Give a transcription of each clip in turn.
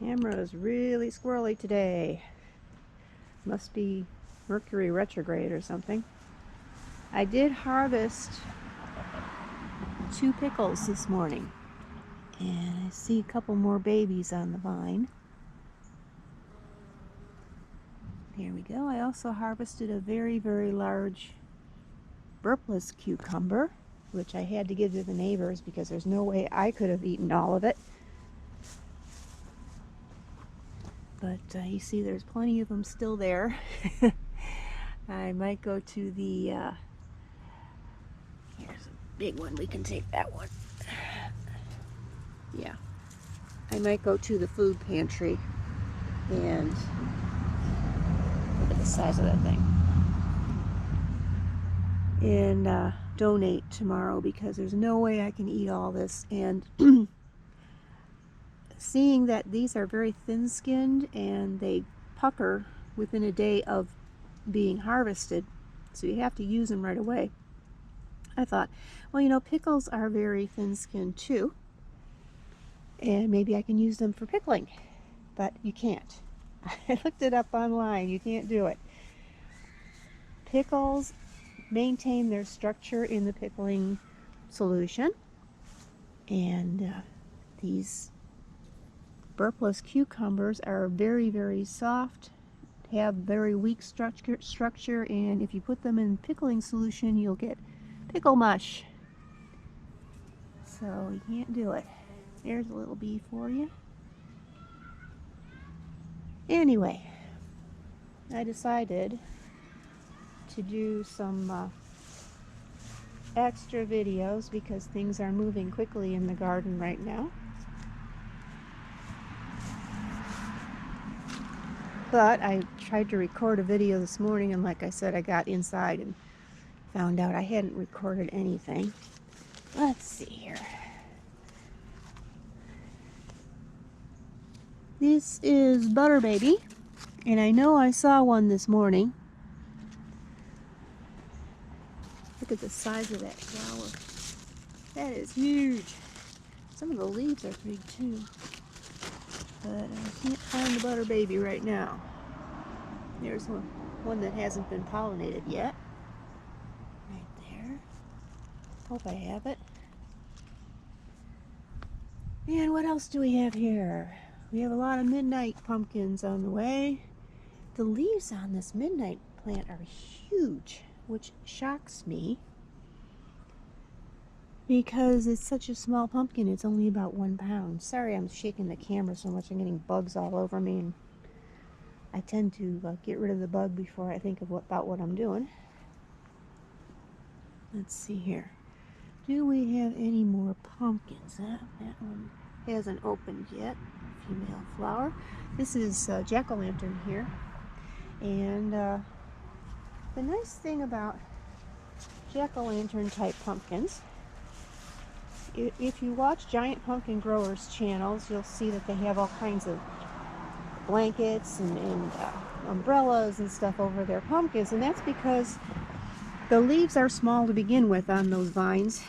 Camera is really squirrely today. Must be Mercury retrograde or something. I did harvest 2 pickles this morning, and I see a couple more babies on the vine. There we go. I also harvested a very, very large Burpless cucumber, which I had to give to the neighbors because there's no way I could have eaten all of it. But you see there's plenty of them still there. I might go to the, here's a big one, we can take that one. Yeah. I might go to the food pantry and look at the size of that thing. And donate tomorrow because there's no way I can eat all this. And seeing that these are very thin-skinned and they pucker within a day of being harvested, so you have to use them right away. I thought, well, you know, pickles are very thin-skinned too, and maybe I can use them for pickling, but you can't. I looked it up online. You can't do it. Pickles maintain their structure in the pickling solution, and these Burpless cucumbers are very, very soft, have very weak structure, and if you put them in pickling solution, you'll get pickle mush. So you can't do it. There's a little bee for you. Anyway, I decided to do some extra videos because things are moving quickly in the garden right now. But I tried to record a video this morning, and like I said, I got inside and found out I hadn't recorded anything. Let's see here. This is Butter Baby, and I know I saw one this morning. Look at the size of that flower. That is huge. Some of the leaves are big too. But I can't find the Butter Baby right now. There's one that hasn't been pollinated yet. Right there. Hope I have it. And what else do we have here? We have a lot of midnight pumpkins on the way. The leaves on this midnight plant are huge, which shocks me because it's such a small pumpkin. It's only about 1 pound. Sorry I'm shaking the camera so much. I'm getting bugs all over me, and I tend to get rid of the bug before I think about what I'm doing. Let's see here. Do we have any more pumpkins? That one hasn't opened yet. Female flower. This is jack-o'-lantern here. And the nice thing about jack-o'-lantern type pumpkins, if you watch Giant Pumpkin Growers channels, you'll see that they have all kinds of blankets and umbrellas and stuff over their pumpkins, and that's because the leaves are small to begin with on those vines.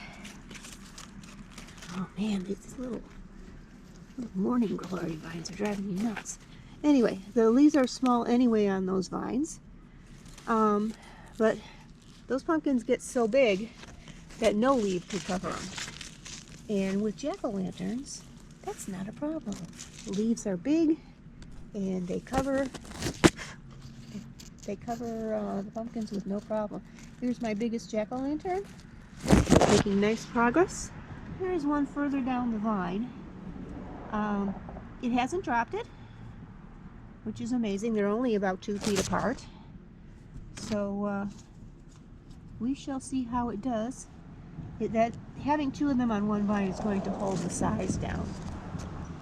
Oh man, these little morning glory vines are driving me nuts. Anyway, the leaves are small anyway on those vines, but those pumpkins get so big that no leaf could cover them. And with jack-o'-lanterns, that's not a problem. The leaves are big, and they cover the pumpkins with no problem. Here's my biggest jack-o'-lantern, making nice progress. There's one further down the vine. It hasn't dropped it, which is amazing. They're only about 2 feet apart. So we shall see how it does. Having 2 of them on one vine is going to hold the size down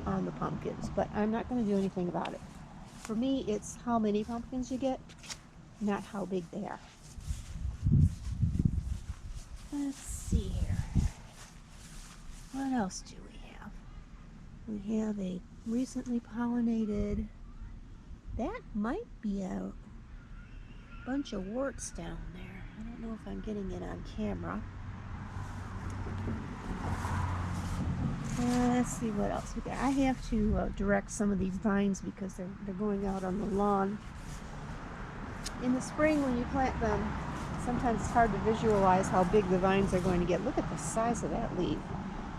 on the pumpkins, but I'm not going to do anything about it. For me, it's how many pumpkins you get, not how big they are. Let's see here. What else do we have? We have a recently pollinated, that might be a bunch of warts down there. I don't know if I'm getting it on camera. Let's see what else we got. I have to direct some of these vines because they're going out on the lawn. In the spring when you plant them, sometimes it's hard to visualize how big the vines are going to get. Look at the size of that leaf.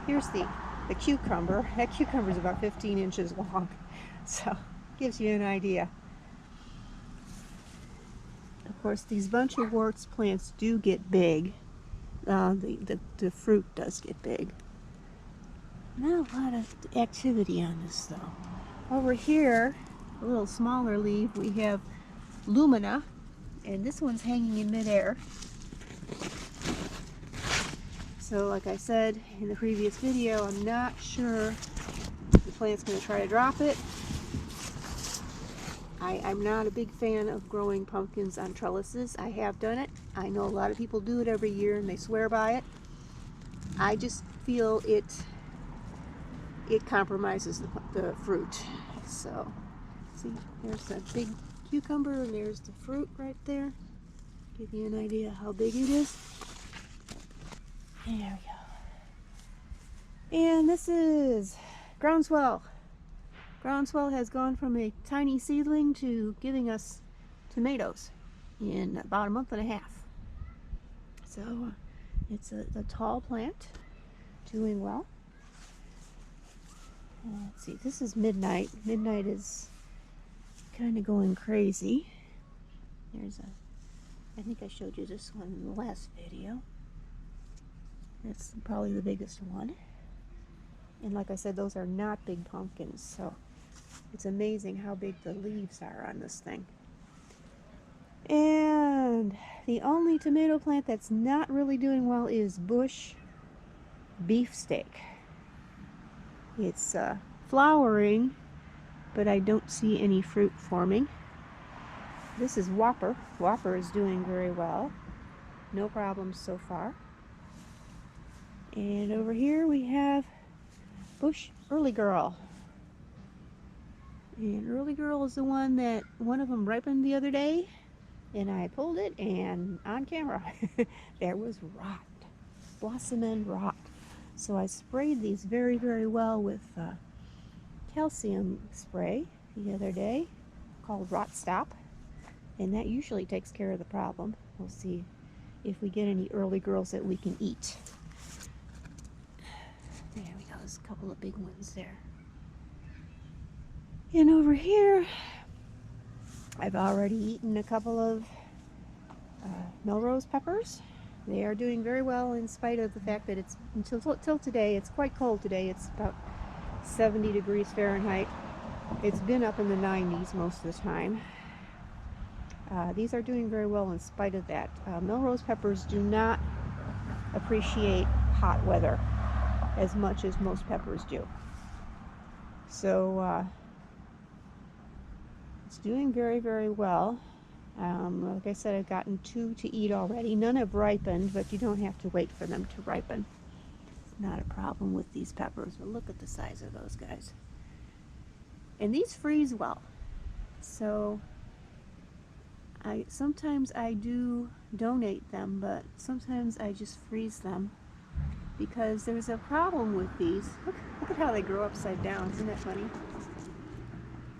Here's the cucumber. That cucumber is about 15 inches long, so gives you an idea. Of course, these bunch of worts plants do get big. The fruit does get big. Not a lot of activity on this though. Over here, a little smaller leaf, we have Lumina, and this one's hanging in midair. So like I said in the previous video, I'm not sure the plant's going to try to drop it. I'm not a big fan of growing pumpkins on trellises. I have done it. I know a lot of people do it every year and they swear by it. I just feel it compromises the fruit. So, see, there's a big cucumber and there's the fruit right there. Give you an idea how big it is. There we go. And this is groundswell. Groundswell has gone from a tiny seedling to giving us tomatoes in about a month and a half. So it's a tall plant, doing well. Let's see, this is Midnight. Midnight is kind of going crazy. I think I showed you this one in the last video. That's probably the biggest one. And like I said, those are not big pumpkins, so it's amazing how big the leaves are on this thing. And the only tomato plant that's not really doing well is bush beefsteak. It's flowering, but I don't see any fruit forming. This is Whopper. Whopper is doing very well. No problems so far. And over here we have bush Early Girl. And Early Girl is the one that one of them ripened the other day, and I pulled it, and on camera there was rot, blossom end rot. So I sprayed these very, very well with calcium spray the other day called Rot Stop, and that usually takes care of the problem. We'll see if we get any early girls that we can eat. There we go, there's a couple of big ones there. And over here, I've already eaten a couple of Melrose peppers. They are doing very well in spite of the fact that it's, until today, it's quite cold today. It's about 70 degrees Fahrenheit. It's been up in the 90s most of the time. These are doing very well in spite of that. Melrose peppers do not appreciate hot weather as much as most peppers do. So it's doing very, very well. Like I said, I've gotten 2 to eat already. None have ripened, but you don't have to wait for them to ripen. It's not a problem with these peppers, but look at the size of those guys. And these freeze well. So sometimes I do donate them, but sometimes I just freeze them because there's a problem with these. Look at how they grow upside down. Isn't that funny?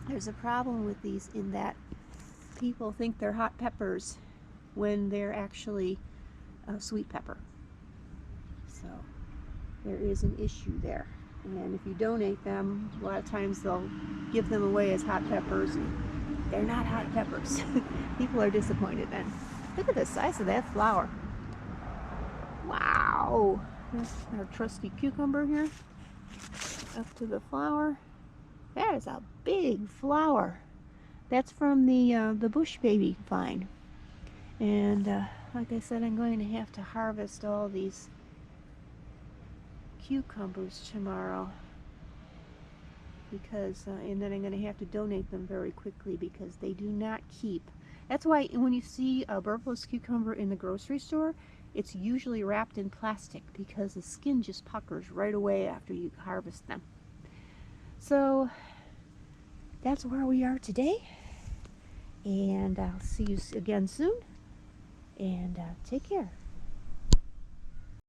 There's a problem with these in that people think they're hot peppers when they're actually sweet pepper. So there is an issue there. And if you donate them, a lot of times they'll give them away as hot peppers. They're not hot peppers. People are disappointed then. Look at the size of that flower. Wow. There's our trusty cucumber here. Up to the flower. That is a big flower. That's from the bush baby vine. And like I said, I'm going to have to harvest all these cucumbers tomorrow, because and then I'm going to have to donate them very quickly because they do not keep. That's why when you see a Burpless cucumber in the grocery store, it's usually wrapped in plastic because the skin just puckers right away after you harvest them. So that's where we are today, and I'll see you again soon, and take care.